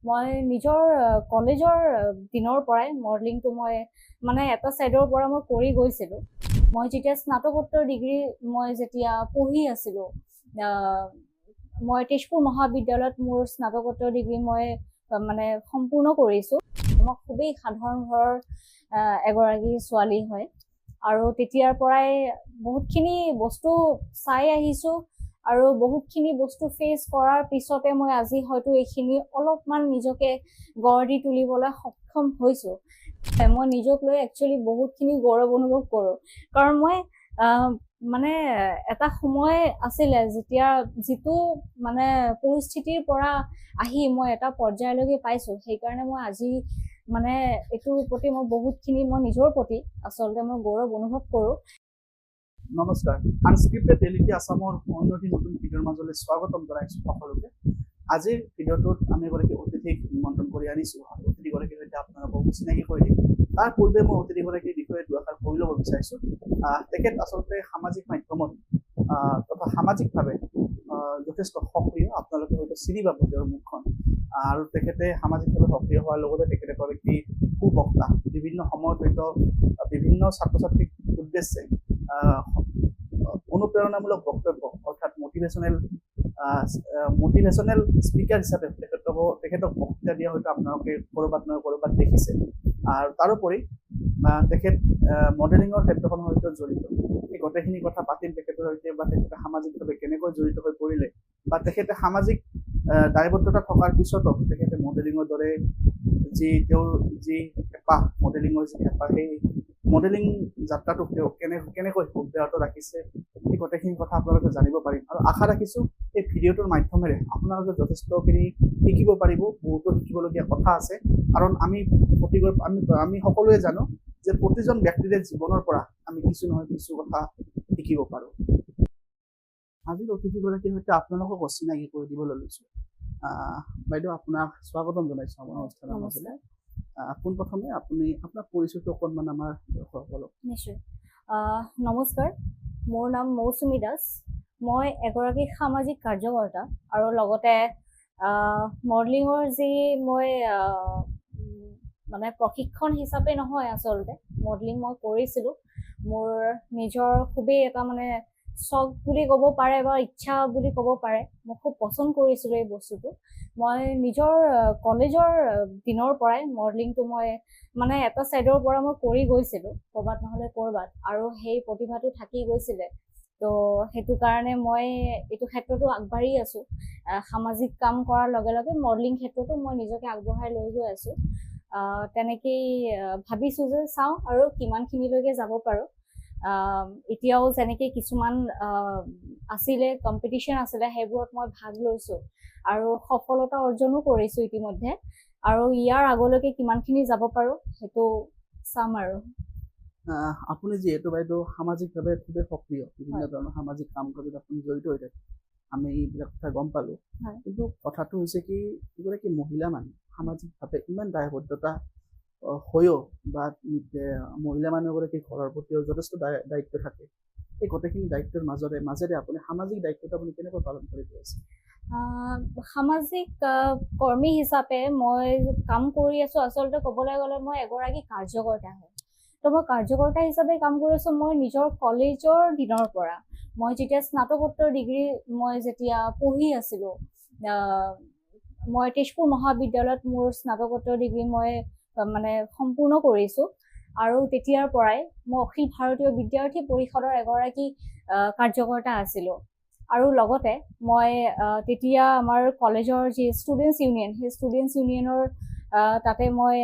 মই নিজৰ কলেজৰ দিনৰ পৰাই মডেলিংটো মই মানে এটা ছাইডৰ পৰা মই কৰি গৈছিলোঁ। মই যেতিয়া স্নাতকোত্তৰ ডিগ্ৰী মই যেতিয়া পঢ়ি আছিলোঁ, মই তেজপুৰ মহাবিদ্যালয়ত মোৰ স্নাতকোত্তৰ ডিগ্ৰী মই মানে সম্পূৰ্ণ কৰিছোঁ। মই খুবেই সাধাৰণ ঘৰৰ এগৰাকী ছোৱালী হয় আৰু তেতিয়াৰ পৰাই বহুতখিনি বস্তু চাই আহিছোঁ আৰু বহুতখিনি বস্তু ফেচ কৰাৰ পিছতে মই আজি হয়তো এইখিনি অলপমান নিজকে গঢ় দি তুলিবলৈ সক্ষম হৈছোঁ। মই নিজক লৈ একচুৱেলি বহুতখিনি গৌৰৱ অনুভৱ কৰোঁ, কাৰণ মই মানে এটা সময় আছিলে যেতিয়া যিটো মানে পৰিস্থিতিৰ পৰা আহি মই এটা পৰ্যায়লৈকে পাইছোঁ। সেইকাৰণে মই আজি মানে এইটোৰ প্ৰতি মই বহুতখিনি মই নিজৰ প্ৰতি আচলতে মই গৌৰৱ অনুভৱ কৰোঁ। নমস্কাৰ, আনস্ক্ৰিপ্টেড ৰিয়েলিটি আসামৰ অন্যটি নতুন ভিডিঅ'ৰ মাজলৈ স্বাগতম জনাইছোঁ সকলোকে। আজিৰ ভিডিঅ'টোত আমি এগৰাকী অতিথিক নিমন্ত্ৰণ কৰি আনিছোঁ আৰু অতিথিগৰাকীৰ সৈতে আপোনালোকক চিনাকি কৰি দিম। তাৰ পূৰ্বে মই অতিথিগৰাকীৰ বিষয়ে দুআষাৰ কৈ ল'ব বিচাৰিছোঁ। তেখেত আচলতে সামাজিক মাধ্যমত তথা সামাজিকভাৱে যথেষ্ট সক্ৰিয়। আপোনালোকে হয়তো চিনি পাব তেওঁৰ মুখখন। আৰু তেখেতে সামাজিকভাৱে সক্ৰিয় হোৱাৰ লগতে তেখেতে এগৰাকী সুবক্তা। বিভিন্ন সময়ত হয়তো বিভিন্ন ছাত্ৰ ছাত্ৰীক উদ্দেশ্যে অনুপ্ৰেৰণামূলক বক্তব্য অৰ্থাৎ মটিভেশ্যনেল স্পিকাৰ হিচাপে তেখেতক বক্তৃতা দিয়া হয়তো আপোনালোকে ক'ৰবাত নহয় ক'ৰবাত দেখিছে। আৰু তাৰোপৰি তেখেত মডেলিঙৰ ক্ষেত্ৰখনৰ সৈতে জড়িত। এই গোটেইখিনি কথা পাতিম তেখেতৰ সৈতে, বা তেখেতে সামাজিকভাৱে কেনেকৈ জড়িত হৈ পৰিলে, বা তেখেতে সামাজিক দায়বদ্ধতা থকাৰ পিছতো তেখেতে মডেলিঙৰ দৰে তেওঁৰ যি হেঁপাহ, মডেলিঙৰ যি হেঁপাহ, সেই মডেলিং যাত্ৰাটো তেওঁ কেনেকৈ অব্যাহত ৰাখিছে, এই গোটেইখিনি কথা আপোনালোকে জানিব পাৰিম। আৰু আশা ৰাখিছোঁ এই ভিডিঅ'টোৰ মাধ্যমেৰে আপোনালোকে যথেষ্টখিনি শিকিব পাৰিব। বহুতো শিকিবলগীয়া কথা আছে, কাৰণ আমি সকলোৱে জানো যে প্ৰতিজন ব্যক্তিৰে জীৱনৰ পৰা আমি কিছু নহয় কিছু কথা শিকিব পাৰোঁ। আজিৰ অতিথিগৰাকীৰ সৈতে আপোনালোকক অচিনাকি কৰি দিবলৈ লৈছোঁ। বাইদেউ, আপোনাক স্বাগতম জনাইছোঁ আমাৰ অনুষ্ঠানৰ মাজলৈ। পোনপ্ৰথমে আপুনি আপোনাৰ পৰিচয়টো অকণমান আমাৰ দৰ্শকসকলক। নিশ্চয়। নমস্কাৰ, মোৰ নাম মৌচুমী দাস। মই এগৰাকী সামাজিক কাৰ্যকৰ্তা আৰু লগতে মডেলিঙৰ যি মই মানে প্ৰশিক্ষণ হিচাপে নহয়, আচলতে মডেলিং মই কৰিছিলোঁ। মোৰ নিজৰ খুবেই এটা মানে চখ বুলি ক'ব পাৰে বা ইচ্ছা বুলি ক'ব পাৰে। মই খুব পচন্দ কৰিছিলোঁ এই বস্তুটো। মই নিজৰ কলেজৰ দিনৰ পৰাই মডেলিংটো মই মানে এটা ছাইডৰ পৰা মই কৰি গৈছিলোঁ, ক'ৰবাত নহ'লে ক'ৰবাত, আৰু সেই প্ৰতিভাটো থাকি গৈছিলে। তো সেইটো কাৰণে মই এইটো ক্ষেত্ৰতো আগবাঢ়ি আছোঁ। সামাজিক কাম কৰাৰ লগে লগে মডেলিং ক্ষেত্ৰতো মই নিজকে আগবঢ়াই লৈ গৈ আছোঁ। তেনেকেই ভাবিছোঁ যে চাওঁ আৰু কিমানখিনিলৈকে যাব পাৰোঁ। এতিয়াও যেনেকৈ কিছুমান আছিলে, কম্পিটিশ্যন আছিলে, সেইবোৰত মই ভাগ লৈছোঁ আৰু সফলতা অৰ্জনো কৰিছোঁ ইতিমধ্যে। আৰু ইয়াৰ আগলৈকে কিমানখিনি যাব পাৰোঁ সেইটো চাম আৰু। আপুনি যিহেতু বাইদেউ সামাজিকভাৱে খুবেই সক্ৰিয়, বিভিন্ন ধৰণৰ সামাজিক কাম কাজত আপুনি জড়িত হৈ থাকে, আমি এইবিলাক কথা গম পালোঁ। কিন্তু কথাটো হৈছে কি, এগৰাকী মহিলা মানুহ সামাজিকভাৱে ইমান দায়বদ্ধতা হৈও, বা মহিলা মানুহ এগৰাকী ঘৰৰ প্ৰতিও যথেষ্ট দায়িত্ব থাকে, এই গোটেইখিনি দায়িত্বৰ মাজেৰে আপুনি সামাজিক দায়িত্বটো আপুনি কেনেকৈ পালন কৰি গৈ আছে? সামাজিক কৰ্মী হিচাপে মই কাম কৰি আছোঁ। আচলতে ক'বলৈ গ'লে মই এগৰাকী কাৰ্যকৰ্তা হয়। তো মই কাৰ্যকৰ্তা হিচাপে কাম কৰি আছোঁ মই নিজৰ কলেজৰ দিনৰ পৰা। মই যেতিয়া স্নাতকোত্তৰ ডিগ্ৰী মই যেতিয়া পঢ়ি আছিলোঁ, মই তেজপুৰ মহাবিদ্যালয়ত মোৰ স্নাতকোত্তৰ ডিগ্ৰী মই মানে সম্পূৰ্ণ কৰিছোঁ। আৰু তেতিয়াৰ পৰাই মই অখিল ভাৰতীয় বিদ্যাৰ্থী পৰিষদৰ এগৰাকী কাৰ্যকৰ্তা আছিলোঁ। আৰু লগতে মই তেতিয়া আমাৰ কলেজৰ যি ষ্টুডেণ্টছ ইউনিয়ন, সেই ষ্টুডেণ্টছ ইউনিয়নৰ তাতে মই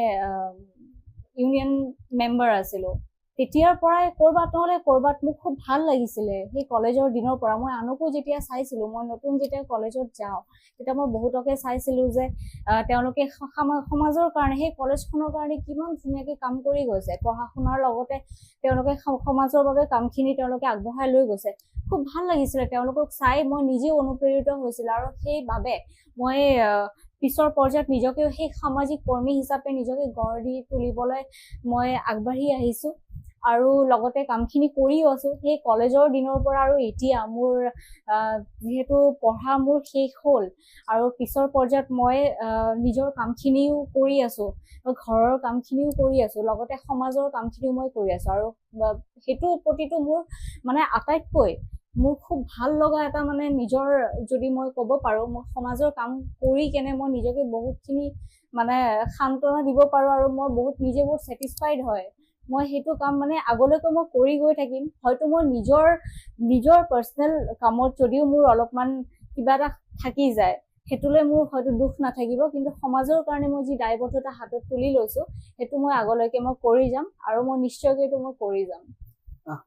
ইউনিয়ন মেম্বাৰ আছিলোঁ। তেতিয়াৰ পৰাই ক'ৰবাত নহ'লে ক'ৰবাত মোক খুব ভাল লাগিছিলে সেই কলেজৰ দিনৰ পৰা। মই আনকো যেতিয়া চাইছিলোঁ, মই নতুন যেতিয়া কলেজত যাওঁ, তেতিয়া মই বহুতকে চাইছিলোঁ যে তেওঁলোকে সমাজৰ কাৰণে, সেই কলেজখনৰ কাৰণে কিমান ধুনীয়াকৈ কাম কৰি গৈছে। পঢ়া শুনাৰ লগতে তেওঁলোকে সমাজৰ বাবে কামখিনি তেওঁলোকে আগবঢ়াই লৈ গৈছে। খুব ভাল লাগিছিলে তেওঁলোকক চাই, মই নিজেও অনুপ্ৰেৰিত হৈছিলোঁ। আৰু সেইবাবে মই পিছৰ পৰ্যায়ত নিজকেও সেই সামাজিক কৰ্মী হিচাপে নিজকে গঢ় দি তুলিবলৈ মই আগবাঢ়ি আহিছোঁ। আৰু লগতে কামখিনি কৰিও আছো সেই কলেজৰ দিনৰ পৰা আৰু এতিয়া মোৰ যিহেতু পঢ়া মোৰ শেষ হ'ল আৰু পিছৰ পৰ্যায়ত মই নিজৰ কামখিনিও কৰি আছো ঘৰৰ কামখিনিও কৰি আছো লগতে সমাজৰ কামখিনিও মই কৰি আছো আৰু সেইটোৰ প্ৰতিটো মোৰ মানে আটাইতকৈ মোৰ খুব ভাল লগা এটা মানে নিজৰ যদি মই ক'ব পাৰো মই সমাজৰ কাম কৰি কেনে মই নিজকে বহুতখিনি মানে সান্তনা দিব পাৰো আৰু মই বহুত নিজে বহুত ছেটিছফাইড হয় মই সেইটো কাম মানে আগলৈকে মই কৰি গৈ থাকিম হয়তো মই নিজৰ পাৰ্চনেল কামত যদিও মোৰ অলপমান কিবা এটা থাকি যায় সেইটোলৈ মোৰ হয়তো দুখ নাথাকিব কিন্তু সমাজৰ কাৰণে মই যি দায়বদ্ধতা হাতত তুলি লৈছো সেইটো মই আগলৈকে মই কৰি যাম আৰু মই নিশ্চয়কৈ এইটো মই কৰি যাম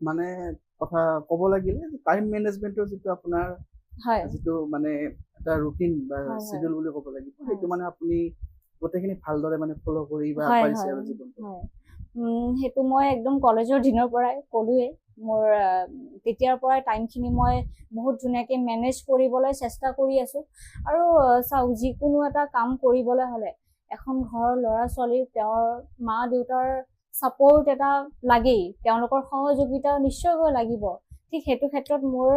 মানে কথা ক'ব লাগিলে টাইম মেনেজমেন্টৰ যিটো আপোনাৰ যিটো মানে এটা ৰুটিন বা শিডিউল বুলি ক'ব লাগিব সেইটো মানে আপুনি গোটেইখিনি ভালদৰে মানে ফ'ল' কৰি বা পাৰিছে আৰু জীৱনটো সেইটো মই একদম কলেজৰ দিনৰ পৰাই ক'লোৱে মোৰ তেতিয়াৰ পৰাই টাইমখিনি মই বহুত ধুনীয়াকৈ মেনেজ কৰিবলৈ চেষ্টা কৰি আছো আৰু চাওক যিকোনো এটা কাম কৰিবলৈ হ'লে এখন ঘৰৰ ল'ৰা ছোৱালীৰ তেওঁৰ মা দেউতাৰ ছাপৰ্ট এটা লাগেই তেওঁলোকৰ সহযোগিতা নিশ্চয়কৈ লাগিব ঠিক সেইটো ক্ষেত্ৰত মোৰ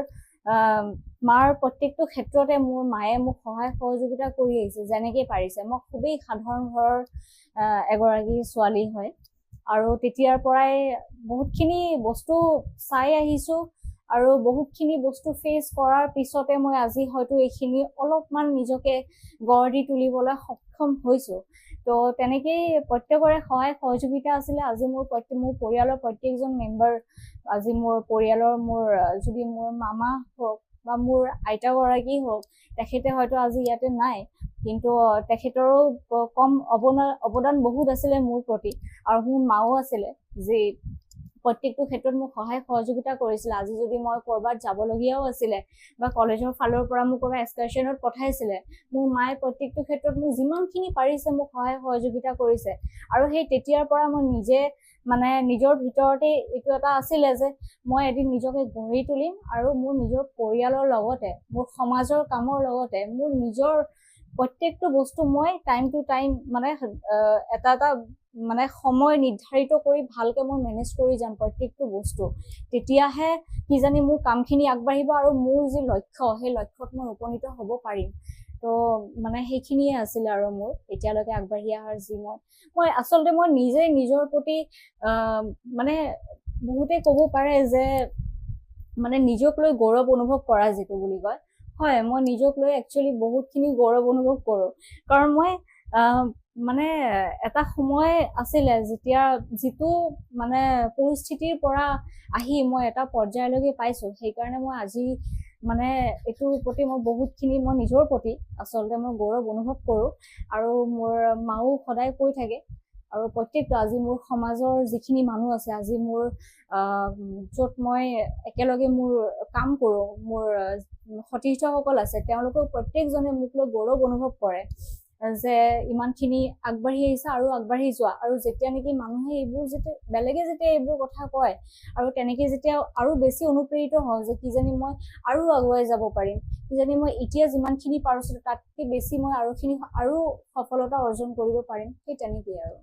মাৰ প্ৰত্যেকটো ক্ষেত্ৰতে মোৰ মায়ে মোক সহায় সহযোগিতা কৰি আহিছে যেনেকৈ পাৰিছে মই খুবেই সাধাৰণ ঘৰৰ এগৰাকী ছোৱালী হয় আৰু তেতিয়াৰ পৰাই বহুতখিনি বস্তু চাই আহিছো আৰু বহুতখিনি বস্তু ফেচ কৰাৰ পিছতে মই আজি হয়তো এইখিনি অলপমান নিজকে গঢ় দি তুলিবলৈ সক্ষম হৈছো তো তেনেকেই প্ৰত্যেকৰে সহায় সহযোগিতা আছিলে আজি মোৰ পৰিয়ালৰ প্ৰত্যেকজন মেম্বাৰ আজি মোৰ পৰিয়ালৰ যদি মোৰ মামা হওক বা মোৰ আইতাগৰাকী হওক তেখেতে হয়তো আজি ইয়াতে নাই কিন্তু তেখেতৰো কম অৱদান বহুত আছিলে মোৰ প্ৰতি আৰু মোৰ মাও আছিলে যি প্ৰত্যেকটো ক্ষেত্ৰত মোক সহায় সহযোগিতা কৰিছিলে আজি যদি মই ক'ৰবাত যাবলগীয়াও আছিলে বা কলেজৰ ফালৰ পৰা মোক ক'ৰবাত এক্সকাৰ্ছনত পঠাইছিলে মোৰ মায়ে প্ৰত্যেকটো ক্ষেত্ৰত মোক যিমানখিনি পাৰিছে মোক সহায় সহযোগিতা কৰিছে আৰু সেই তেতিয়াৰ পৰা মই নিজে মানে নিজৰ ভিতৰতে এইটো এটা আছিলে যে মই এদিন নিজকে গঢ়ি তুলিম আৰু মোৰ নিজৰ পৰিয়ালৰ লগতে মোৰ সমাজৰ কামৰ লগতে মোৰ নিজৰ প্ৰত্যেকটো বস্তু মই টাইম টু টাইম মানে এটা মানে সময় নিৰ্ধাৰিত কৰি ভালকে মই মেনেজ কৰি যাম প্ৰত্যেকটো বস্তু তেতিয়াহে কিজানি মোৰ কামখিনি আগবাঢ়িব আৰু মোৰ যি লক্ষ্য সেই লক্ষ্যত মই উপনীত হ'ব পাৰিম তো মানে সেইখিনিয়ে আছিলে আৰু মোৰ এতিয়ালৈকে আগবাঢ়ি অহাৰ যি মই আচলতে মই নিজে নিজৰ প্ৰতি মানে বহুতে ক'ব পাৰে যে মানে নিজক লৈ গৌৰৱ অনুভৱ কৰা যিটো বুলি কয় হয় মই নিজক লৈ একচুৱেলি বহুতখিনি গৌৰৱ অনুভৱ কৰোঁ কাৰণ মই মানে এটা সময় আছিলে যেতিয়া যিটো মানে পৰিস্থিতিৰ পৰা আহি মই এটা পৰ্যায়লৈকে পাইছোঁ সেইকাৰণে মই আজি মানে এইটোৰ প্ৰতি মই বহুতখিনি মই নিজৰ প্ৰতি আচলতে মই গৌৰৱ অনুভৱ কৰোঁ আৰু মোৰ মাও সদায় কৈ থাকে আৰু প্ৰত্যেকটো আজি মোৰ সমাজৰ যিখিনি মানুহ আছে আজি মোৰ য'ত মই একেলগে মোৰ কাম কৰোঁ মোৰ সতীৰ্থসকল আছে তেওঁলোকেও প্ৰত্যেকজনে মোক লৈ গৌৰৱ অনুভৱ কৰে যে ইমানখিনি আগবাঢ়ি আহিছে আৰু আগবাঢ়ি যোৱা আৰু যেতিয়া নেকি মানুহে এইবোৰ বেলেগে যেতিয়া এইবোৰ কথা কয় আৰু তেনেকে যেতিয়া আৰু বেছি অনুপ্ৰেৰিত হওঁ যে কিজানি মই আৰু আগুৱাই যাব পাৰিম কিজানি মই এতিয়া যিমানখিনি পাৰিছো তাতকৈ বেছি মই আৰু সফলতা অৰ্জন কৰিব পাৰিম সেই তেনেকেই আৰু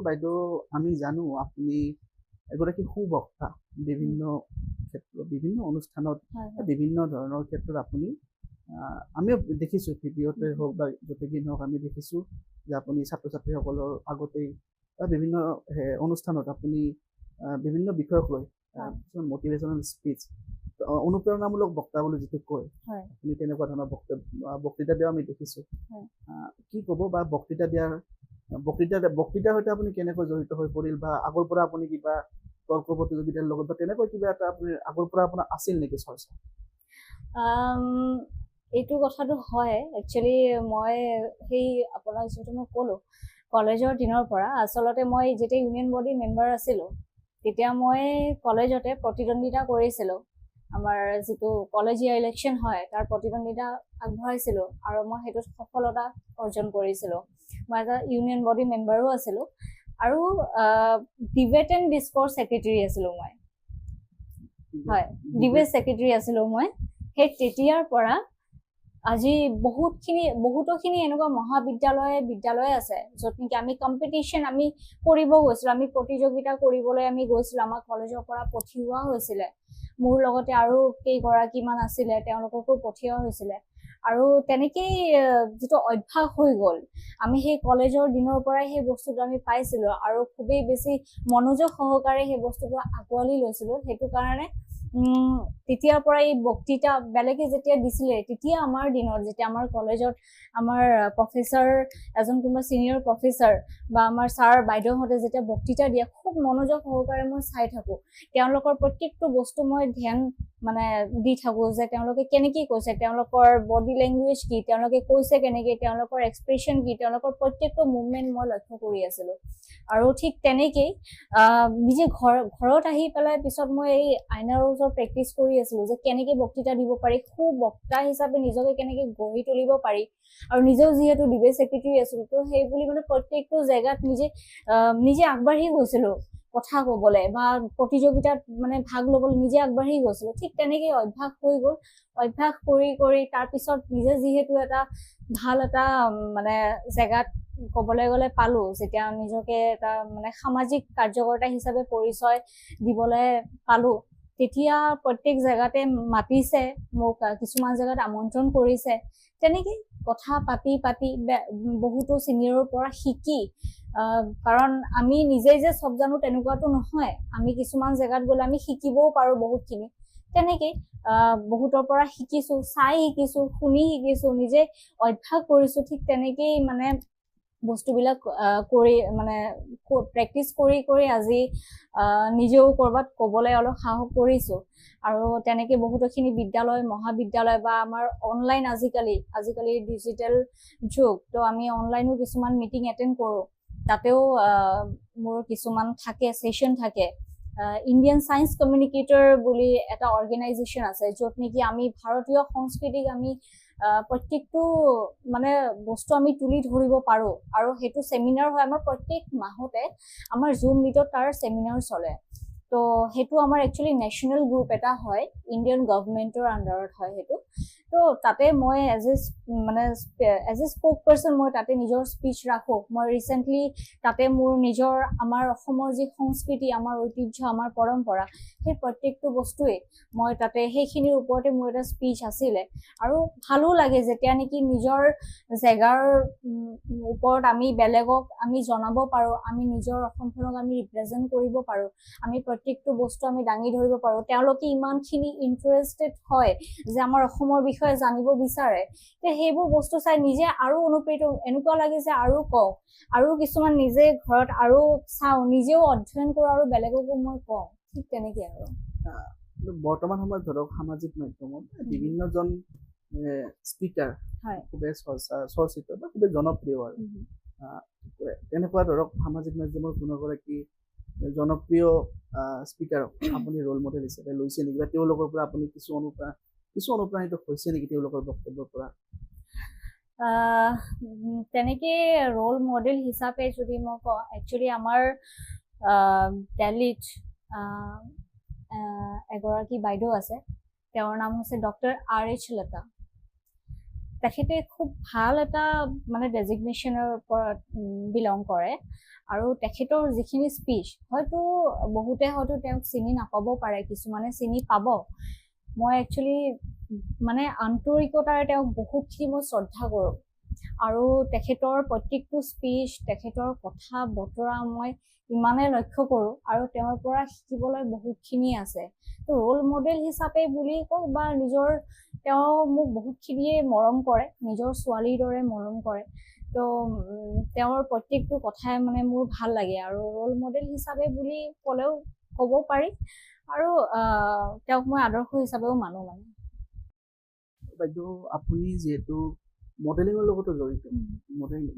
বাইদেউ আমি জানো আপুনি এগৰাকী সুবক্তা বিভিন্ন ক্ষেত্ৰত বিভিন্ন অনুষ্ঠানত বিভিন্ন ধৰণৰ ক্ষেত্ৰত আপুনি আমিও দেখিছোঁ ভিডিঅ'তে হওক বা য'তেই নহওক আমি দেখিছোঁ যে আপুনি ছাত্ৰ ছাত্ৰীসকলৰ আগতেই বা বিভিন্ন অনুষ্ঠানত আপুনি বিভিন্ন বিষয়ক লৈ কিছুমান মটিভেশ্যনেল স্পীচ অনুপ্ৰেৰণামূলক বক্তা বুলি যিটো কয় আপুনি তেনেকুৱা ধৰণৰ বক্তৃতা দিয়াও আমি দেখিছোঁ কি ক'ব বা বক্তৃতাৰ সৈতে আপুনি কেনেকৈ জড়িত হৈ পৰিল বা আগৰ পৰা আপুনি কিবা তৰ্ক প্ৰতিযোগিতাৰ লগত বা তেনেকৈ কিবা এটা আপুনি আগৰ পৰা আপোনাৰ আছিল নেকি চৰ্চা এইটো কথাটো হয় একচুৱেলি মই সেই আপোনাক যিহেতু মই ক'লোঁ কলেজৰ দিনৰ পৰা আচলতে মই যেতিয়া ইউনিয়ন বডি মেম্বাৰ আছিলোঁ তেতিয়া মই কলেজতে প্ৰতিদ্বন্দ্বিতা কৰিছিলোঁ আমাৰ যিটো কলেজীয়া ইলেকশ্যন হয় তাৰ প্ৰতিদ্বন্দ্বিতা আগবঢ়াইছিলোঁ আৰু মই সেইটোত সফলতা অৰ্জন কৰিছিলোঁ মই এটা ইউনিয়ন বডি মেম্বাৰো আছিলোঁ আৰু ডিবেট এণ্ড ডিস্ক'ৰ্ছ ছেক্ৰেটেৰী আছিলোঁ মই হয় ডিবেট ছেক্ৰেটেৰী আছিলোঁ মই সেই তেতিয়াৰ পৰা আজি বহুতোখিনি এনেকুৱা বিদ্যালয় আছে য'ত নেকি আমি কম্পিটিশ্যন আমি কৰিব গৈছিলো, আমি প্ৰতিযোগিতা কৰিবলৈ আমি গৈছিলো, আমাক কলেজৰ পৰা পঠিওৱা হৈছিলে, মোৰ লগতে আৰু কেইগৰাকীমান আছিলে তেওঁলোককো পঠিওৱা হৈছিলে। আৰু তেনেকেই যিটো অভ্যাস হৈ গ'ল, আমি সেই কলেজৰ দিনৰ পৰাই সেই বস্তুটো আমি পাইছিলো আৰু খুবেই বেছি মনোযোগ সহকাৰে সেই বস্তুটো আঁকোৱালি লৈছিলো। সেইটো কাৰণে তেতিয়াৰ পৰা এই বক্তৃতা বেলেগে যেতিয়া দিছিলে, তেতিয়া আমাৰ দিনত যেতিয়া আমাৰ কলেজত আমাৰ প্ৰফেচাৰ এজন কোনোবা চিনিয়ৰ প্ৰফেচাৰ বা আমাৰ ছাৰ বাইদেউহঁতে যেতিয়া বক্তৃতা দিয়ে, খুব মনোযোগ সহকাৰে মই চাই থাকো, তেওঁলোকৰ প্ৰত্যেকটো বস্তু মই ধ্যান দি থাকো যে তেওঁলোকে কেনেকে কৈছে, তেওঁলোকৰ বডি লেংগুৱেজ কি, তেওঁলোকে কৈছে কেনেকে, তেওঁলোকৰ এক্সপ্ৰেছন কি, তেওঁলোকৰ প্ৰত্যেকটো মুভমেণ্ট মই লক্ষ্য কৰি আছিলো। আৰু ঠিক তেনেকেই নিজে ঘৰত আহি পেলাই পিছত মই এই আইনাৰ ওচৰত প্ৰেক্টিচ কৰি আছিলো যে কেনেকে বক্তৃতা দিব পাৰি, সুবক্তা হিচাপে নিজকে কেনেকে গঢ়ি তুলিব পাৰি। আৰু নিজেও যিহেতু ডিবেট ছেক্ৰেটাৰী আছিলো, তো সেই বুলি মানে প্ৰত্যেকটো জেগাত নিজে আগবাঢ়ি গৈছিলো কথা কবলে বা প্ৰতিযোগিতাত ভাগ ল'বলৈ নিজে আগবাঢ়ি গৈছিলো। ঠিক তেনেকে অভ্যাস হৈ গ'ল, অভ্যাস কৰি তাৰপিছত নিজে যিহেতু এটা ভাল এটা জেগাত ক'বলৈ গ'লে পালো, যেতিয়া নিজকে এটা সামাজিক কাৰ্যকৰ্তা হিচাপে পৰিচয় দিবলৈ পালো, তেতিয়া প্ৰত্যেক জেগাতে মাতিছে মোক, কিছুমান জেগাত আমন্ত্ৰণ কৰিছে। তেনেকে কথা পাতি বহুতো চিনিয়ৰৰ পৰা শিকি, কাৰণ আমি নিজেই যে চব জানো তেনেকুৱাটো নহয়, আমি কিছুমান জেগাত গ'লে আমি শিকিবও পাৰো বহুতখিনি। তেনেকেই বহুতৰ পৰা শিকিছো, চাই শিকিছো, শুনি শিকিছো, নিজে অভ্যাস কৰিছো। ঠিক তেনেকেই বস্তুবিলাক কৰি প্ৰেক্টিচ কৰি আজি নিজেও ক'ৰবাত ক'বলৈ অলপ সাহস কৰিছো। আৰু তেনেকে বহুতোখিনি বিদ্যালয়, মহাবিদ্যালয় বা আমাৰ অনলাইন আজিকালি ডিজিটেল যুগ, তো আমি অনলাইনো কিছুমান মিটিং এটেণ্ড কৰো, তাতেও মোৰ কিছুমান থাকে, ছেশ্যন থাকে। ইণ্ডিয়ান চায়েন্স কমিউনিকেটৰ বুলি এটা অৰ্গেনাইজেশ্যন আছে, য'ত নেকি আমি ভাৰতীয় সংস্কৃতিক আমি প্ৰত্যেকটো বস্তু আমি তুলি ধৰিব পাৰো। আৰু সেইটো চেমিনাৰ হয় আমাৰ প্ৰত্যেক মাহতে, আমাৰ জুম মিটত তাৰ চেমিনাৰ চলে। তো সেইটো আমাৰ একচুৱেলি নেশ্যনেল গ্ৰুপ এটা হয়, ইণ্ডিয়ান গভৰ্ণমেণ্টৰ আণ্ডাৰত হয় সেইটো। তো তাতে মই এজ এ স্প'ক পাৰ্চন মই তাতে নিজৰ স্পীচ ৰাখোঁ। মই ৰিচেণ্টলি তাতে মোৰ আমাৰ অসমৰ যি সংস্কৃতি, আমাৰ ঐতিহ্য, আমাৰ পৰম্পৰা, সেই প্ৰত্যেকটো বস্তুৱেই মই তাতে সেইখিনিৰ ওপৰতে মোৰ এটা স্পীচ আছিলে। আৰু ভালো লাগে যেতিয়া নেকি নিজৰ জেগাৰ ওপৰত আমি বেলেগক আমি জনাব পাৰো, আমি নিজৰ অসমখনক আমি ৰিপ্ৰেজেণ্ট কৰিব পাৰো, আমি প্ৰত্যেকটো বস্তু আমি দাঙি ধৰিব পাৰো। তেওঁলোকে ইমানখিনি ইণ্টাৰেষ্টেড হয় যে আমাৰ অসমৰ বিষয়ে জানিব বিচাৰে, সেইবোৰ বস্তু চাই নিজে আৰু অনুপ্ৰেৰিত, এনেকুৱা লাগে যে আৰু কওঁ, আৰু কিছুমান নিজে ঘৰত আৰু চাওঁ, নিজেও অধ্যয়ন কৰোঁ আৰু বেলেগকো মই কওঁ। ঠিক তেনেকে আৰু বৰ্তমান সময়ত ধৰক সামাজিক মাধ্যমত বিভিন্নজন স্পীকাৰ খুবেই চৰ্চিত বা খুবেই জনপ্ৰিয়। আৰু তেনেকুৱা ধৰক সামাজিক মাধ্যমৰ কোনোগৰাকী জনপ্ৰিয় স্পীকাৰক আপুনি ৰোল মডেল হিচাপে লৈছে নেকি, বা তেওঁলোকৰ পৰা আপুনি কিছু অনুপ্ৰাণিত হৈছে নেকি তেওঁলোকৰ বক্তব্যৰ পৰা? তেনেকে ৰোল মডেল হিচাপে যদি মই কওঁ, একচুৱেলি আমাৰ দিল্লীত এগৰাকী বাইদেউ আছে, তেওঁৰ নাম হৈছে ডক্টৰ RH লতা। তেখেতে খুব ভাল এটা ডেজিগনেশ্যনৰ ওপৰত বিলং কৰে। আৰু তেখেতৰ যিখিনি স্পীচ, বহুতে হয়তো তেওঁক চিনি নাপাব পাৰে, কিছুমানে চিনি পাব। মই একচুৱেলি আন্তৰিকতাৰে তেওঁক বহুতখিনি মই শ্ৰদ্ধা কৰোঁ। আৰু তেখেতৰ প্ৰত্যেকটো স্পীচ, তেখেতৰ কথা বতৰা মই ইমানে লক্ষ্য কৰোঁ, আৰু তেওঁৰ পৰা শিকিবলৈ বহুতখিনি আছে। তো ৰোল মডেল হিচাপে বুলি কওক বা তেওঁ মোক বহুতখিনিয়ে মৰম কৰে, নিজৰ ছোৱালীৰ দৰে মৰম কৰে। তো তেওঁৰ প্ৰত্যেকটো কথাই মোৰ ভাল লাগে, আৰু ৰোল মডেল হিচাপে বুলি ক'লেও ক'ব পাৰি। আৰু তেওঁক মই আদৰ্শ হিচাপেও মানো। বাইদেউ, আপুনি যিহেতু মডেলিঙৰ লগতো জড়িত,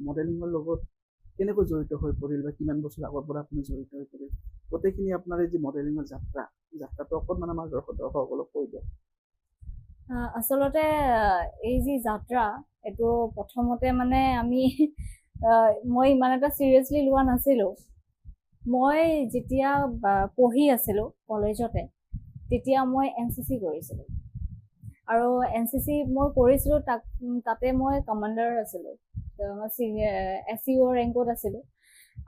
মডেলিঙৰ লগত কেনেকৈ জড়িত হৈ পৰিল বা কিমান বছৰ আগৰ পৰা আপুনি জড়িত হৈ পৰিল, গোটেইখিনি আপোনাৰ এই যি মডেলিঙৰ যাত্ৰাটো অকণমান আমাৰ দৰ্শকসকলক কৈ দিয়ক। আচলতে এই যি যাত্ৰা, এইটো প্ৰথমতে মই ইমান এটা চিৰিয়াছলি লোৱা নাছিলোঁ। মই যেতিয়া পঢ়ি আছিলোঁ কলেজতে, তেতিয়া মই NCC কৰিছিলোঁ। আৰু NCC মই কৰিছিলোঁ তাতে মই কমাণ্ডাৰ আছিলোঁ, SEO ৰেংকত আছিলোঁ।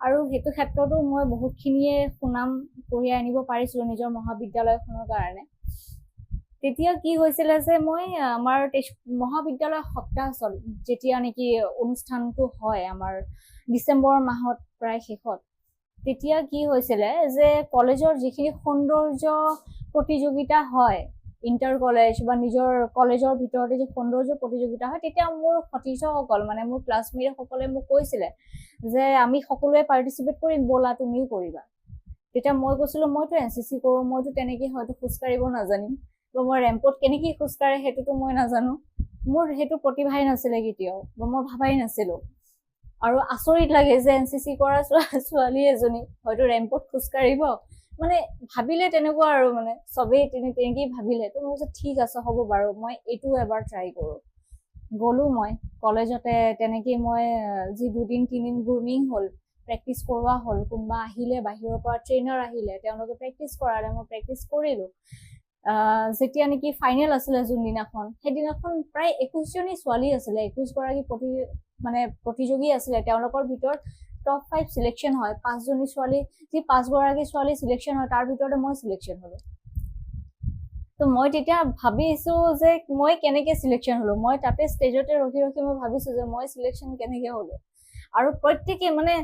আৰু সেইটো ক্ষেত্ৰতো মই বহুতখিনিয়ে সুনাম কঢ়িয়াই আনিব পাৰিছিলোঁ নিজৰ মহাবিদ্যালয়খনৰ কাৰণে। তেতিয়া কি হৈছিলে যে মই আমাৰ মহাবিদ্যালয় সপ্তাহ যেতিয়া নেকি অনুষ্ঠানটো হয় আমাৰ ডিচেম্বৰ মাহত প্ৰায় শেষত, তেতিয়া কি হৈছিলে যে কলেজৰ যিখিনি সৌন্দৰ্য প্ৰতিযোগিতা হয়, ইণ্টাৰ কলেজ বা নিজৰ কলেজৰ ভিতৰতে যে সৌন্দৰ্য প্ৰতিযোগিতা হয়, তেতিয়া মোৰ সতীৰ্থসকল মানে মোৰ ক্লাছমেটসকলে মোক কৈছিলে যে আমি সকলোৱে পাৰ্টিচিপেট কৰিম, ব'লা তুমিও কৰিবা। তেতিয়া মই কৈছিলোঁ মইতো NCC কৰোঁ, মইতো তেনেকৈ হয়তো খোজকাঢ়িব নাজানিম, বা মই ৰেম্পত কেনেকৈ খোজকাঢ়ে সেইটোতো মই নাজানো। মোৰ সেইটো প্ৰতিভাই নাছিলে কেতিয়াও, বা মই ভাবাই নাছিলোঁ। আৰু আচৰিত লাগে যে NCC কৰা ছোৱালী এজনী হয়তো ৰেম্পত খোজকাঢ়িব, মানে ভাবিলে তেনেকুৱা আৰু মানে চবেই তেনেকেই ভাবিলে। তো মই কৈছোঁ ঠিক আছে হ'ব বাৰু, মই এইটো এবাৰ ট্ৰাই কৰোঁ। গ'লো মই কলেজতে, তেনেকেই মই যি 2-3 গ্ৰুমিং হ'ল, প্ৰেক্টিচ কৰোৱা হ'ল, কোনোবা আহিলে বাহিৰৰ পৰা ট্ৰেইনাৰ আহিলে, তেওঁলোকে প্ৰেক্টিচ কৰালে, মই প্ৰেক্টিচ কৰিলোঁ। যেতিয়া নেকি ফাইনেল আছিলে যোনদিনাখন, সেইদিনাখন প্ৰায় 21জনী ছোৱালী আছিলে, 21গৰাকী প্ৰতিযোগী আছিলে। তেওঁলোকৰ ভিতৰত টপ 5 চিলেকশ্যন হয়, 5জনী ছোৱালী, যি 5গৰাকী ছোৱালী চিলেকশ্যন হয় তাৰ ভিতৰতে মই চিলেকশ্যন হ'লোঁ। তো মই তেতিয়া ভাবিছোঁ যে মই কেনেকৈ চিলেকশ্যন হ'লোঁ। মই তাতে ষ্টেজতে ৰখি মই ভাবিছোঁ যে মই চিলেকশ্যন কেনেকৈ হ'লোঁ। আৰু প্ৰত্যেকে মানে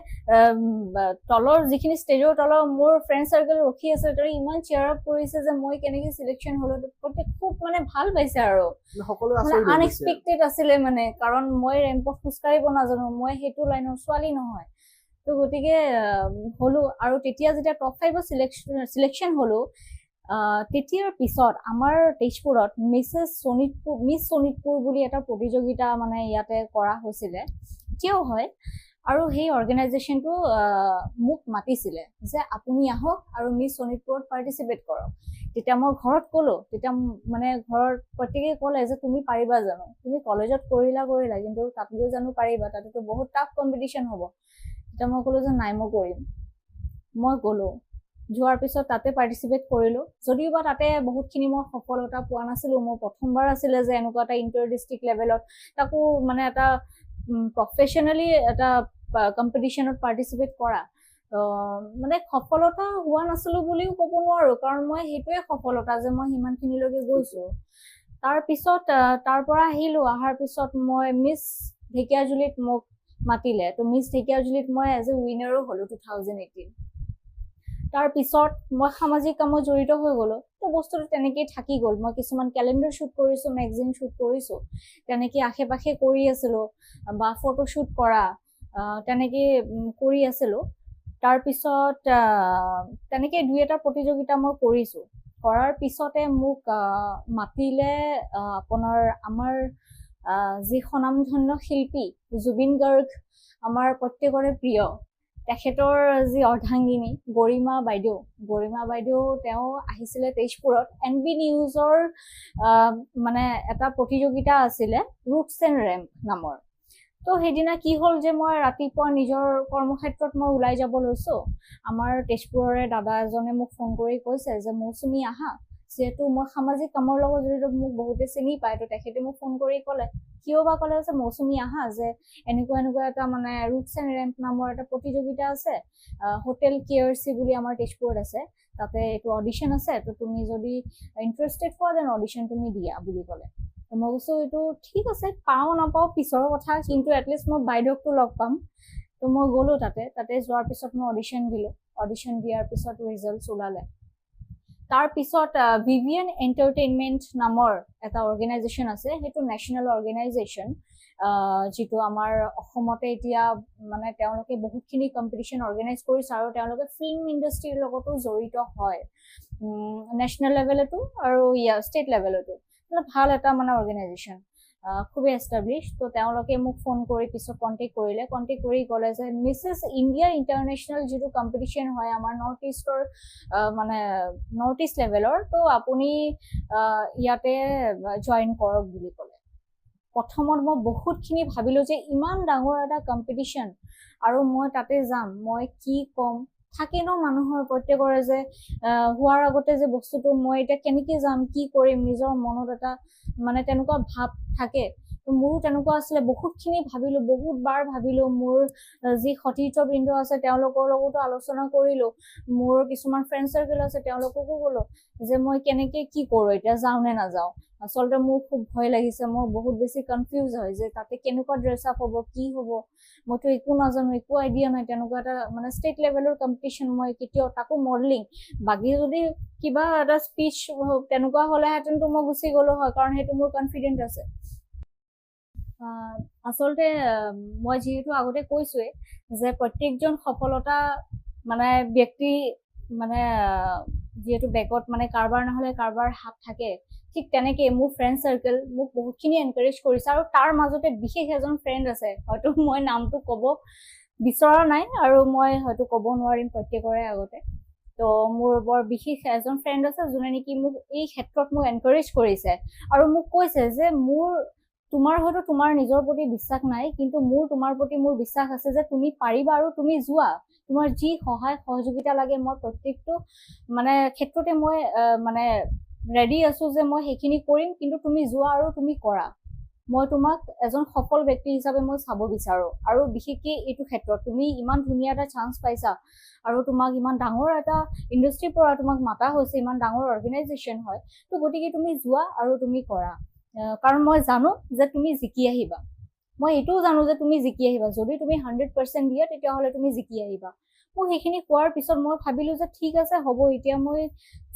তলৰ যিখিনি ষ্টেজৰ তলৰ মোৰ ফ্ৰেণ্ড চাৰ্কেল ৰখি আছে, তেওঁ ইমান চিয়াৰ আপ কৰিছে যে মই কেনেকৈ চিলেকশ্যন হ'লোঁ। প্ৰত্যেক খুব মানে ভাল পাইছে আৰু আনএক্সপেক্টেড আছিলে মানে, কাৰণ মই ৰেম্পত খোজকাঢ়িব নাজানো, মই সেইটো লাইনৰ ছোৱালী নহয়। তো গতিকে হ'লোঁ। আৰু তেতিয়া যেতিয়া টপ 5ত চিলেকশ্যন হ'লোঁ, তেতিয়াৰ পিছত আমাৰ তেজপুৰত মিছ শোণিতপুৰ বুলি এটা প্ৰতিযোগিতা মানে ইয়াতে কৰা হৈছিলে, এতিয়াও হয়। আৰু সেই অৰ্গেনাইজেশ্যনটো মোক মাতিছিলে যে আপুনি আহক আৰু মিছ শোণিতপুৰত পাৰ্টিচিপেট কৰক। তেতিয়া মই ঘৰত ক'লোঁ, তেতিয়া মানে ঘৰত প্ৰত্যেকেই ক'লে যে তুমি পাৰিবা জানো, তুমি কলেজত কৰিলা কিন্তু তাত গৈ জানো পাৰিবা, তাতেতো বহুত টাফ কম্পিটিশ্যন হ'ব। তেতিয়া মই ক'লোঁ যে নাই, মই কৰিম। মই গ'লোঁ, যোৱাৰ পিছত তাতে পাৰ্টিচিপেট কৰিলোঁ, যদিও বা তাতে বহুতখিনি মই সফলতা পোৱা নাছিলোঁ। মোৰ প্ৰথমবাৰ আছিলে যে এনেকুৱা এটা ইণ্টাৰ ডিষ্ট্ৰিক্ট লেভেলত, তাকো মানে এটা প্ৰফেশ্যনেলি এটা কম্পিটিশ্যনত পাৰ্টিচিপেট কৰা। মানে সফলতা হোৱা নাছিলোঁ বুলিও ক'ব নোৱাৰোঁ, কাৰণ মই সেইটোৱে সফলতা যে মই সিমানখিনিলৈকে গৈছোঁ। তাৰপিছত তাৰ পৰা আহিলোঁ, অহাৰ পিছত মই মিছ ঢেকীয়াজুলিত মোক মাতিলে। তো মিছ ঢেকীয়াজুলিত মই এজ এ উইনাৰো হ'লোঁ 2018। তাৰপিছত মই সামাজিক কামত জড়িত হৈ গ'লোঁ। তো বস্তুটো তেনেকেই থাকি গ'ল। মই কিছুমান কেলেণ্ডাৰ শ্বুট কৰিছোঁ, মেগাজিন শ্বুট কৰিছোঁ, তেনেকৈ আশে পাশে কৰি আছিলোঁ, বা ফটোশ্বুট কৰা তেনেকৈ কৰি আছিলোঁ। তাৰপিছত তেনেকৈ 2-এটা প্ৰতিযোগিতা মই কৰিছোঁ। কৰাৰ পিছতে মোক মাতিলে আপোনাৰ আমাৰ যি স্বনামধন্য শিল্পী জুবিন গাৰ্গ, আমাৰ প্ৰত্যেকৰে প্ৰিয়, তেখেতৰ যি অৰ্ধাংগিনী গৰিমা বাইদেউ, তেওঁ আহিছিলে তেজপুৰত। NB নিউজৰ মানে এটা প্ৰতিযোগিতা আছিলে, ৰুটছ এণ্ড ৰেম্প নামৰ। তো সেইদিনা কি হ'ল যে মই ৰাতিপুৱা নিজৰ কৰ্মক্ষেত্ৰত মই ওলাই যাব লৈছোঁ, আমাৰ তেজপুৰৰে দাদা এজনে মোক ফোন কৰি কৈছে যে মৌচুমী আহা। যিহেতু মই সামাজিক কামৰ লগত জড়িত, মোক বহুতে চিনি পায়, তো তেখেতে মোক ফোন কৰি ক'লে, কিয় বা ক'লে যে মৌচুমী আহা, যে এনেকুৱা এটা মানে ৰুটছ এণ্ড ৰেম্প নামৰ এটা প্ৰতিযোগিতা আছে, হোটেল KRC বুলি আমাৰ তেজপুৰত আছে, তাতে এইটো অডিশ্যন আছে, তো তুমি যদি ইণ্টাৰেষ্টেড হোৱা দেন অডিশ্যন তুমি দিয়া বুলি ক'লে। মই কৈছোঁ এইটো ঠিক আছে, পাওঁ নাপাওঁ পিছৰ কথা, কিন্তু এটলিষ্ট মই বাইদেউকটো লগ পাম। তো মই গ'লোঁ তাতে যোৱাৰ পিছত মই অডিশ্যন দিলোঁ। অডিশ্যন দিয়াৰ পিছত ৰিজাল্টছ ওলালে। তাৰপিছত ভিভিএন এণ্টাৰটেইনমেণ্ট নামৰ এটা অৰ্গেনাইজেশ্যন আছে, সেইটো নেশ্যনেল অৰ্গেনাইজেশ্যন, যিটো আমাৰ অসমতে এতিয়া মানে তেওঁলোকে বহুতখিনি কম্পিটিশ্যন অৰ্গেনাইজ কৰিছে, আৰু তেওঁলোকে ফিল্ম ইণ্ডাষ্ট্ৰীৰ লগতো জড়িত হয়, নেশ্যনেল লেভেলতো আৰু ষ্টেট লেভেলতো। ভাল এটা মানে অৰ্গেনাইজেশ্যন, খুবেই এষ্টাব্লিছ। তো তেওঁলোকে মোক ফোন কৰি পিছত কণ্টেক্ট কৰি ক'লে যে মিছেছ ইণ্ডিয়া ইণ্টাৰনেশ্যনেল যিটো কম্পিটিশ্যন হয় আমাৰ নৰ্থ ইষ্টৰ মানে নৰ্থ ইষ্ট লেভেলৰ, তো আপুনি ইয়াতে জইন কৰক বুলি ক'লে। প্ৰথমত মই বহুতখিনি ভাবিলোঁ যে ইমান ডাঙৰ এটা কম্পিটিশ্যন, আৰু মই তাতে যাম, মই কি ক'ম, থাকে ন মানুহৰ প্ৰত্যেকৰে যে হোৱাৰ আগতে যে বস্তুটো মই এতিয়া কেনেকে যাম কি কৰিম নিজৰ মনত এটা মানে তেনেকুৱা ভাৱ থাকে তো মোৰো তেনেকুৱা আছিলে বহুতখিনি ভাবিলো বহুত বাৰ ভাবিলো মোৰ যি সতীৰ্থবৃন্দ আছে তেওঁলোকৰ লগতো আলোচনা কৰিলো মোৰ কিছুমান ফ্ৰেণ্ড চাৰ্কেল আছে তেওঁলোককো ক'লো যে মই কেনেকে কি কৰো এতিয়া যাওঁ নে নাযাওঁ আচলতে মোৰ খুব ভয় লাগিছে মই বহুত বেছি কনফিউজ হয় যে তাতে কেনেকুৱা ড্ৰেছ আপ হ'ব কি হ'ব মইতো একো নাজানো একো আইডিয়া নাই তেনেকুৱা এটা মানে ষ্টেট লেভেলৰ কম্পিটিশ্যন মই কেতিয়াও তাকো মডেলিং বাকী যদি কিবা এটা স্পীচ তেনেকুৱা হ'লেহেঁতেনতো মই গুচি গ'লো হয় কাৰণ সেইটো মোৰ কনফিডেন্ট আছে আচলতে মই যিহেতু আগতে কৈছোৱে যে প্ৰত্যেকজন সফলতা মানে ব্যক্তি মানে যিহেতু বেগত মানে কাৰোবাৰ নহ'লে কাৰোবাৰ হাত থাকে ঠিক তেনেকে মোৰ ফ্ৰেণ্ড চাৰ্কেল মোক বহুতখিনি এনকাৰেজ কৰিছে আৰু তাৰ মাজতে বিশেষ এজন ফ্ৰেণ্ড আছে হয়তো মই নামটো ক'ব বিচৰা নাই আৰু মই হয়তো ক'ব নোৱাৰিম প্ৰত্যেকৰে আগতে তো মোৰ বৰ বিশেষ এজন ফ্ৰেণ্ড আছে যোনে নেকি মোক এই ক্ষেত্ৰত মোক এনকাৰেজ কৰিছে আৰু মোক কৈছে যে মোৰ তোমাৰ হয়তো তোমাৰ নিজৰ প্ৰতি বিশ্বাস নাই কিন্তু মোৰ তোমাৰ প্ৰতি মোৰ বিশ্বাস আছে যে তুমি পাৰিবা আৰু তুমি যোৱা তোমাৰ যি সহায় সহযোগিতা লাগে মই প্ৰত্যেকটো মানে ক্ষেত্ৰতে মই মানে ৰেডি আছো যে মই সেইখিনি কৰিম কিন্তু তুমি যোৱা আৰু তুমি কৰা মই তোমাক এজন সফল ব্যক্তি হিচাপে মই চাব বিচাৰো আৰু বিশেষকৈ এইটো ক্ষেত্ৰত তুমি ইমান ধুনীয়া এটা চান্স পাইছা আৰু তোমাক ইমান ডাঙৰ এটা ইণ্ডাষ্ট্ৰীৰ পৰা তোমাক মাতা হৈছে ইমান ডাঙৰ অৰ্গেনাইজেশ্যন হয় তো গতিকে তুমি যোৱা আৰু তুমি কৰা কাৰণ মই জানো যে তুমি জিকি আহিবা মই এইটোও জানো যে তুমি জিকি আহিবা যদি তুমি 100% দিয়া তেতিয়াহ'লে তুমি জিকি আহিবা মই সেইখিনি কোৱাৰ পিছত মই ভাবিলো যে ঠিক আছে হ'ব এতিয়া মই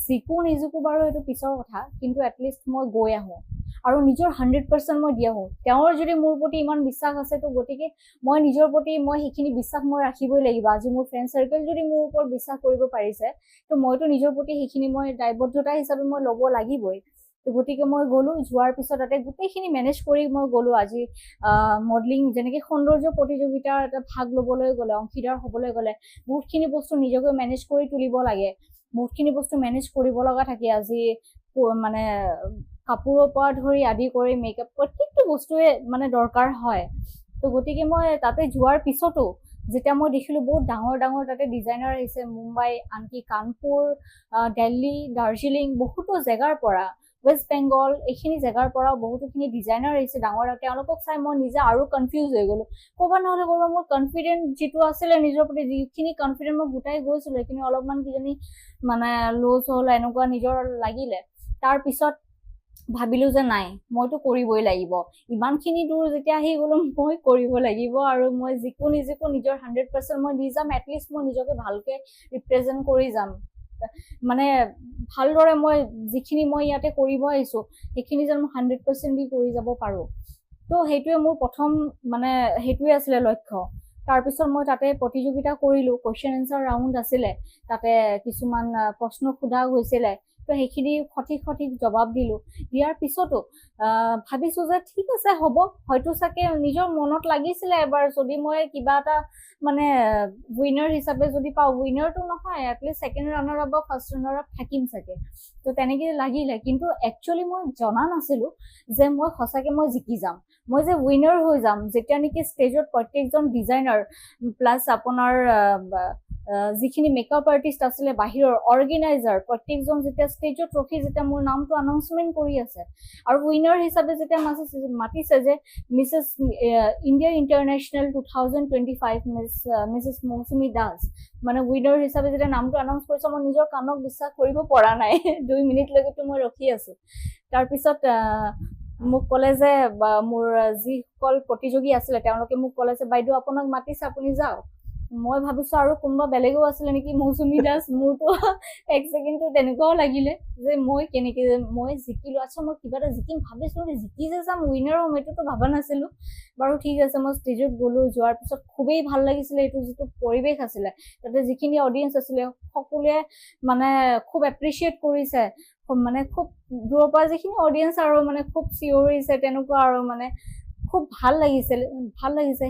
জিকো নিজিকো বাৰু এইটো পিছৰ কথা কিন্তু এটলিষ্ট মই গৈ আহোঁ আৰু নিজৰ 100% মই দি আহোঁ তেওঁৰ যদি মোৰ প্ৰতি ইমান বিশ্বাস আছে তো গতিকে মই নিজৰ প্ৰতি মই সেইখিনি বিশ্বাস মই ৰাখিবই লাগিব আজি মোৰ ফ্ৰেণ্ড চাৰ্কেল যদি মোৰ ওপৰত বিশ্বাস কৰিব পাৰিছে তো মইতো নিজৰ প্ৰতি সেইখিনি মই দায়বদ্ধতা হিচাপে মই ল'ব লাগিবই গতিকে মই গ'লো যোৱাৰ পিছত তাতে গোটেইখিনি মেনেজ কৰি মই গ'লো আজি মডেলিং যেনেকৈ সৌন্দৰ্য প্ৰতিযোগিতাৰ এটা ভাগ ল'বলৈ গ'লে অংশীদাৰ হ'বলৈ গ'লে বহুতখিনি বস্তু নিজকে মেনেজ কৰি তুলিব লাগে বহুতখিনি বস্তু মেনেজ কৰিব লগা থাকে আজি মানে কাপোৰৰ পৰা ধৰি আদি কৰি মেকআপ প্ৰত্যেকটো বস্তুৱে মানে দৰকাৰ হয় তো গতিকে মই তাতে যোৱাৰ পিছতো যেতিয়া মই দেখিলোঁ বহুত ডাঙৰ ডাঙৰ তাতে ডিজাইনাৰ আহিছে মুম্বাই আনকি কানপুৰ দিল্লী দাৰ্জিলিং বহুতো জেগাৰ পৰা ৱেষ্ট বেংগল এইখিনি জেগাৰ পৰাও বহুতোখিনি ডিজাইনাৰ আহিছে ডাঙৰ তেওঁলোকক চাই মই নিজে আৰু কনফিউজ হৈ গ'লো ক'ৰবাত নহ'লে ক'ৰবাত মোৰ কনফিডেন্ট যিটো আছিলে নিজৰ প্ৰতি যিখিনি কনফিডেন্ট মই গোটাই গৈছিলোঁ সেইখিনি অলপমান কিজানি মানে লুজ হ'ল এনেকুৱা নিজৰ লাগিলে তাৰপিছত ভাবিলো যে নাই মইতো কৰিবই লাগিব ইমানখিনি দূৰ যেতিয়া আহি গ'লো মই কৰিব লাগিব আৰু মই যিকো নিজিকো নিজৰ 100% মই দি যাম এটলিষ্ট মই নিজকে ভালকে ৰিপ্ৰেজেণ্ট কৰি যাম মানে ভালদৰে মই যিখিনি মই ইয়াতে কৰিব আহিছোঁ সেইখিনি যেন মই 100% দি কৰি যাব পাৰোঁ তো সেইটোৱে মোৰ প্ৰথম মানে সেইটোৱে আছিলে লক্ষ্য তাৰপিছত মই তাতে প্ৰতিযোগিতা কৰিলোঁ কুৱেশ্যন এনচাৰ ৰাউণ্ড আছিলে তাতে কিছুমান প্ৰশ্ন সোধা হৈছিলে তো সেইখিনি সঠিক জবাব দিলোঁ দিয়াৰ পিছতো ভাবিছোঁ যে ঠিক আছে হ'ব হয়তো চাগে নিজৰ মনত লাগিছিলে এবাৰ যদি মই কিবা এটা মানে উইনাৰ হিচাপে যদি পাওঁ উইনাৰটো নহয় এটলিষ্ট ছেকেণ্ড ৰানাৰ আপ বা ফাৰ্ষ্ট ৰানাৰ আপ থাকিম চাগে তো তেনেকৈ লাগিলে কিন্তু একচুৱেলি মই জনা নাছিলোঁ যে মই সঁচাকৈ মই জিকি যাম মই যে উইনাৰ হৈ যাম যেতিয়া নেকি ষ্টেজত প্ৰত্যেকজন ডিজাইনাৰ প্লাছ আপোনাৰ যিখিনি মেকআপ আৰ্টিষ্ট আছিলে বাহিৰৰ অৰ্গেনাইজাৰ প্ৰত্যেকজন যেতিয়া ষ্টেজত ৰখি যেতিয়া মোৰ নামটো আনাউন্সমেণ্ট কৰি আছে আৰু উইনাৰ হিচাপে যেতিয়া মাতিছে যে মিছেছ ইণ্ডিয়া ইণ্টাৰনেশ্যনেল 2025 মিছেছ মৌচুমী দাস মানে উইনাৰ হিচাপে যেতিয়া নামটো আনাউন্স কৰিছে মই নিজৰ কাণক বিশ্বাস কৰিব পৰা নাই 2 মিনিটলৈকেতো মই ৰখি আছোঁ তাৰপিছত মোক ক'লে যে মোৰ যিসকল প্ৰতিযোগী আছিলে তেওঁলোকে মোক ক'লে যে বাইদেউ আপোনাক মাতিছে আপুনি যাওক মই ভাবিছোঁ আৰু কোনোবা বেলেগো আছিলে নেকি মৌচুমী দাস মোৰতো এক ছেকেণ্ডটো তেনেকুৱাও লাগিলে যে মই কেনেকৈ মই জিকিলোঁ আচ্ছা মই কিবা এটা জিকিম ভাবিছোঁ জিকি যে যাম উইনাৰ হ'ম এইটোতো ভবা নাছিলোঁ বাৰু ঠিক আছে মই ষ্টেজত গ'লোঁ যোৱাৰ পিছত খুবেই ভাল লাগিছিলে এইটো যিটো পৰিৱেশ আছিলে তাতে যিখিনি অডিয়েঞ্চ আছিলে সকলোৱে মানে খুব এপ্ৰিচিয়েট কৰিছে মানে খুব দূৰৰ পৰা যিখিনি অডিয়েঞ্চ আৰু মানে খুব চিঞৰিছে তেনেকুৱা আৰু মানে খুব ভাল লাগিছে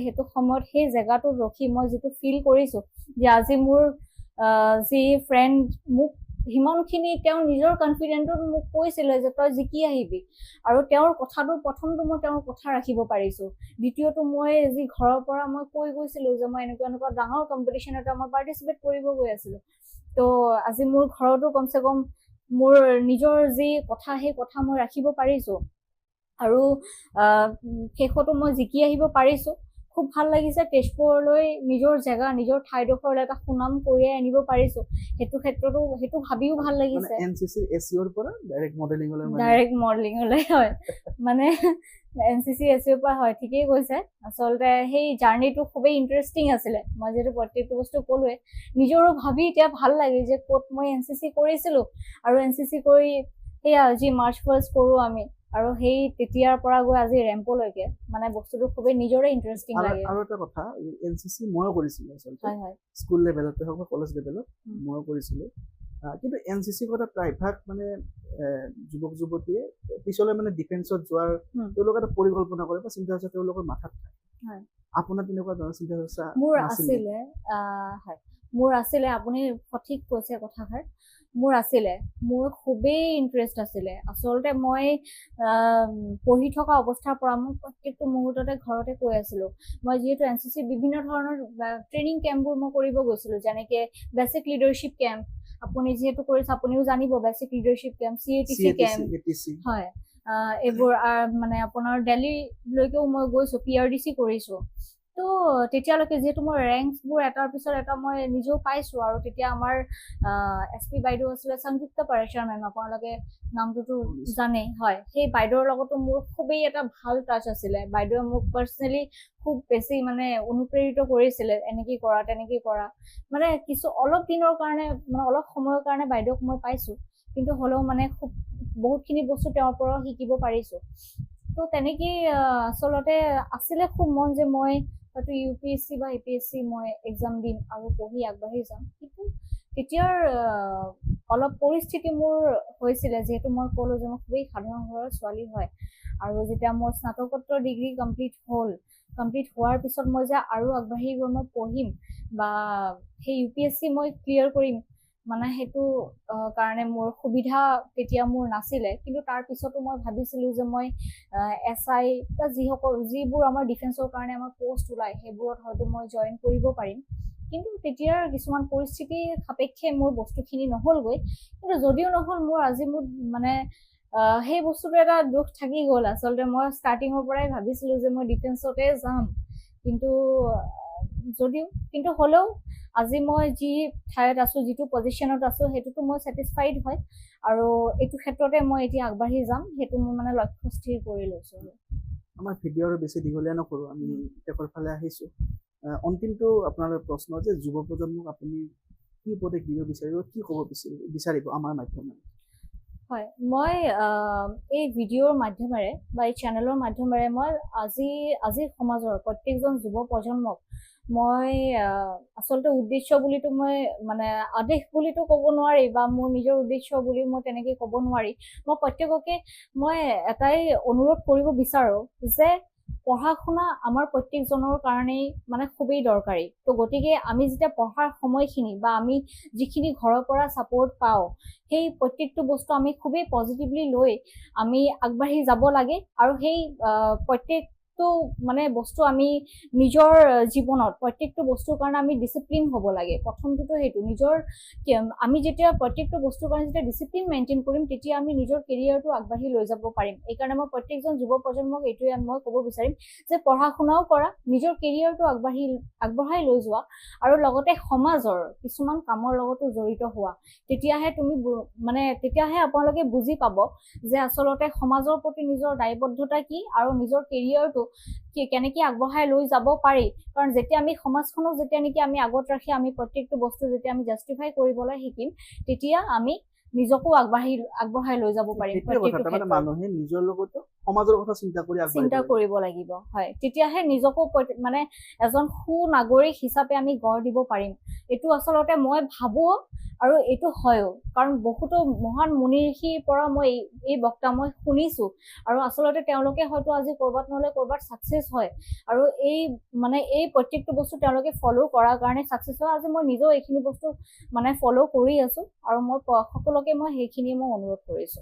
সেইটো সময়ত সেই জেগাটোত ৰখি মই যিটো ফিল কৰিছোঁ যে আজি মোৰ যি ফ্ৰেণ্ড মোক সিমানখিনি তেওঁ নিজৰ কনফিডেন্টত মোক কৈছিলে যে তই জিকি আহিবি আৰু তেওঁৰ কথাটো প্ৰথমটো মই তেওঁৰ কথা ৰাখিব পাৰিছো দ্বিতীয়টো মই যি ঘৰৰ পৰা মই কৈ গৈছিলো যে মই এনেকুৱা ডাঙৰ কম্পিটিশ্যন এটা মই পাৰ্টিচিপেট কৰিব গৈ আছিলো তো আজি মোৰ ঘৰতো কমচে কম মোৰ নিজৰ যি কথা সেই কথা মই ৰাখিব পাৰিছো আৰু শেষতো মই জিকি আহিব পাৰিছো খুব ভাল লাগিছে তেজপুৰলৈ নিজৰ জেগা নিজৰ ঠাইডোখৰলৈ এটা সুনাম কঢ়িয়াই আনিব পাৰিছো সেইটো ক্ষেত্ৰতো সেইটো ভাবিও ভাল লাগিছে এনচিচি এছিঅৰ পৰা ডাইৰেক্ট মডেলিংলৈ ডাইৰেক্ট মডেলিঙলৈ হয় মানে এনচিচি এছিঅৰ পৰা হয় ঠিকেই কৈছে আচলতে সেই জাৰ্ণিটো খুবেই ইণ্টাৰেষ্টিং আছিলে মই যিহেতু প্ৰত্যেকটো বস্তু ক'লোৱে নিজৰো ভাবি এতিয়া ভাল লাগে যে ক'ত মই এনচিচি কৰিছিলো আৰু এনচিচি কৰি সেয়া যি মাৰ্চ ফাৰ্ষ্ট কৰো আমি আৰু সেই তেতিয়াৰ পৰা গৈ আজি ৰেম্পলৈকে মানে বস্তুটো খুবেই নিজৰে ইণ্টাৰেষ্টিং লাগে আৰু এটা কথা এনচিচি ময়ো কৰিছিলো আচলতে হয় হয় স্কুল লেভেলতে হওক বা কলেজ লেভেলত ময়ো কৰিছিলো কিন্তু এনচিচি কৰা প্ৰায়ভাগ মানে যুৱক যুৱতীয়ে পিছলৈ মানে ডিফেন্সত যোৱাৰ তেওঁলোকে এটা পৰিকল্পনা কৰে বা চিন্তা চৰ্চা তেওঁলোকৰ মাথাত থাকে আপোনাৰ তেনেকুৱা ধৰণৰ চিন্তা চৰ্চা মোৰ আছিলে আপুনি সঠিক কৈছে কথাষাৰ মোৰ খুবেই ইণ্টাৰেষ্ট আছিলে আচলতে মই পঢ়ি থকা অৱস্থাৰ পৰা মই প্ৰত্যেকটো মুহূৰ্ততে ঘৰতে কৈ আছিলো মই যিহেতু এনচিচি বিভিন্ন ধৰণৰ ট্ৰেইনিং কেম্পবোৰ মই কৰিব গৈছিলো যেনেকে বেচিক লিডাৰশ্বিপ কেম্প আপুনি যিহেতু কৰিছে আপুনিও জানিব basic leadership camp CATC camp হয় এইবোৰ মানে আপোনাৰ দিল্লীলৈকেও মই গৈছো PRDC কৰিছো তো তেতিয়ালৈকে যিহেতু মোৰ ৰেংকছবোৰ এটাৰ পিছত এটা মই নিজেও পাইছো আৰু তেতিয়া আমাৰ SP বাইদেউ আছিলে সংযুক্তা পাৰেশ্বৰ মেম আপোনালোকে নামটোতো জানে হয় সেই বাইদেউৰ লগতো মোৰ খুবেই এটা ভাল টাচ আছিলে বাইদেৱে মোক পাৰ্চনেলি খুব বেছি মানে অনুপ্ৰেৰিত কৰিছিলে এনেকৈ কৰা তেনেকৈ কৰা মানে কিছু অলপ দিনৰ কাৰণে মানে অলপ সময়ৰ কাৰণে বাইদেউক মই পাইছো কিন্তু হ'লেও মানে খুব বহুতখিনি বস্তু তেওঁৰ পৰাও শিকিব পাৰিছো তো তেনেকেই আচলতে আছিলে খুব মন যে মই হয়তো UPSC বা APSC মই এক্সাম দিম আৰু পঢ়ি আগবাঢ়ি যাম কিন্তু তেতিয়াৰ অলপ পৰিস্থিতি মোৰ হৈছিলে যিহেতু মই ক'লো যে মই খুবেই সাধাৰণ ঘৰৰ ছোৱালী হয় আৰু যেতিয়া মোৰ স্নাতকোত্তৰ ডিগ্ৰী কমপ্লিট হোৱাৰ পিছত মই যে আৰু আগবাঢ়ি গৈ মই পঢ়িম বা সেই UPSC মই ক্লিয়াৰ কৰিম মানে সেইটো কাৰণে মোৰ সুবিধা তেতিয়া মোৰ নাছিলে কিন্তু তাৰ পিছতো মই ভাবিছিলো যে মই SI বা যিবোৰ আমাৰ ডিফেন্সৰ কাৰণে আমাৰ পোষ্ট ওলাই সেইবোৰত হয়তো মই জইন কৰিব পাৰিম কিন্তু তেতিয়াৰ কিছুমান পৰিস্থিতি সাপেক্ষে মোৰ বস্তুখিনি নহ'লগৈ কিন্তু যদিও নহ'ল মোৰ আজি মোৰ মানে সেই বস্তুটো এটা দুখ থাকি গ'ল আচলতে মই ষ্টাৰ্টিঙৰ পৰাই ভাবিছিলো যে মই ডিফেন্সতে যাম কিন্তু হ'লেও আজি মই যি ঠাইত আছো যিটো পজিশ্যনত আছো সেইটোতো মই ছেটিছফাইড হয় আৰু এইটো ক্ষেত্ৰতে মই এতিয়া আগবাঢ়ি যাম সেইটো মই মানে লক্ষ্য স্থিৰ কৰি লৈছো আমাৰ ভিডিঅ' আৰু বেছি দীঘলীয়া নকৰো আমি শেষৰ ফালে আহিছো অন্তিমটো আপোনালোকৰ প্ৰশ্ন যে যুৱ প্ৰজন্মক আপুনি কি উপদেশ দিব বিচাৰিব কি ক'ব বিচাৰিব আমাৰ মাধ্যমেৰে হয় মই এই ভিডিঅ'ৰ মাধ্যমেৰে বা এই চেনেলৰ মাধ্যমেৰে মই আজিৰ সমাজৰ প্ৰত্যেকজন যুৱ প্ৰজন্মক মই আচলতে উদ্দেশ্য বুলিতো মই মানে আদেশ বুলিতো ক'ব নোৱাৰি বা মোৰ নিজৰ উদ্দেশ্য বুলি মই তেনেকৈ ক'ব নোৱাৰি মই প্ৰত্যেককে মই এটাই অনুৰোধ কৰিব বিচাৰো যে পঢ়া শুনা আমাৰ প্ৰত্যেকজনৰ কাৰণেই মানে খুবেই দৰকাৰী তো গতিকে আমি যেতিয়া পঢ়াৰ সময়খিনি বা আমি যিখিনি ঘৰৰ পৰা ছাপোৰ্ট পাওঁ সেই প্ৰত্যেকটো বস্তু আমি খুবেই পজিটিভলি লৈ আমি আগবাঢ়ি যাব লাগে আৰু সেই প্ৰত্যেকটো মানে বস্তু আমি নিজৰ জীৱনত প্ৰত্যেকটো বস্তুৰ কাৰণে আমি ডিচিপ্লিন হ'ব লাগে প্ৰথমটোতো সেইটো নিজৰ আমি যেতিয়া প্ৰত্যেকটো বস্তুৰ কাৰণে যেতিয়া ডিচিপ্লিন মেইনটেইন কৰিম তেতিয়া আমি নিজৰ কেৰিয়াৰটো আগবাঢ়ি লৈ যাব পাৰিম এইকাৰণে মই প্ৰত্যেকজন যুৱ প্ৰজন্মক এইটোৱে মই ক'ব বিচাৰিম যে পঢ়া শুনাও কৰা নিজৰ কেৰিয়াৰটো আগবঢ়াই লৈ যোৱা আৰু লগতে সমাজৰ কিছুমান কামৰ লগতো জড়িত হোৱা তেতিয়াহে আপোনালোকে বুজি পাব যে আচলতে সমাজৰ প্ৰতি নিজৰ দায়বদ্ধতা কি আৰু নিজৰ কেৰিয়াৰটো কেনেকৈ আগবঢ়াই লৈ যাব পাৰি কাৰণ যেতিয়া আমি সমাজখনক যেতিয়া নেকি আমি আগত ৰাখি আমি প্ৰত্যেকটো বস্তু যেতিয়া আমি জাষ্টিফাই কৰিবলৈ শিকিম তেতিয়া আমি নিজকো আগবঢ়াই লৈ যাব পাৰিম মানুহে নিজৰ লগতো সমাজৰ কথা চিন্তা কৰিব লাগিব হয় তেতিয়াহে নিজকো মানে এজন সুনাগৰিক হিচাপে আমি গঢ় দিব পাৰিম এইটো আচলতে মই ভাবো আৰু এইটো হয়ও, কাৰণ বহুতো মহান মুনি ঋষিৰ পৰা মই এই বক্তা মই শুনিছো, আৰু আচলতে তেওঁলোকে হয়তো আজি ক'ৰবাত নহ'লে ক'ৰবাত ছাকচেছ হয়, আৰু এই প্ৰত্যেকটো বস্তু তেওঁলোকে ফ'ল' কৰাৰ কাৰণে ছাকচেছ হয়। আজি মই নিজেও এইখিনি বস্তু ফ'ল' কৰি আছো, আৰু মই সকলোকে মই সেইখিনি মই অনুৰোধ কৰিছো।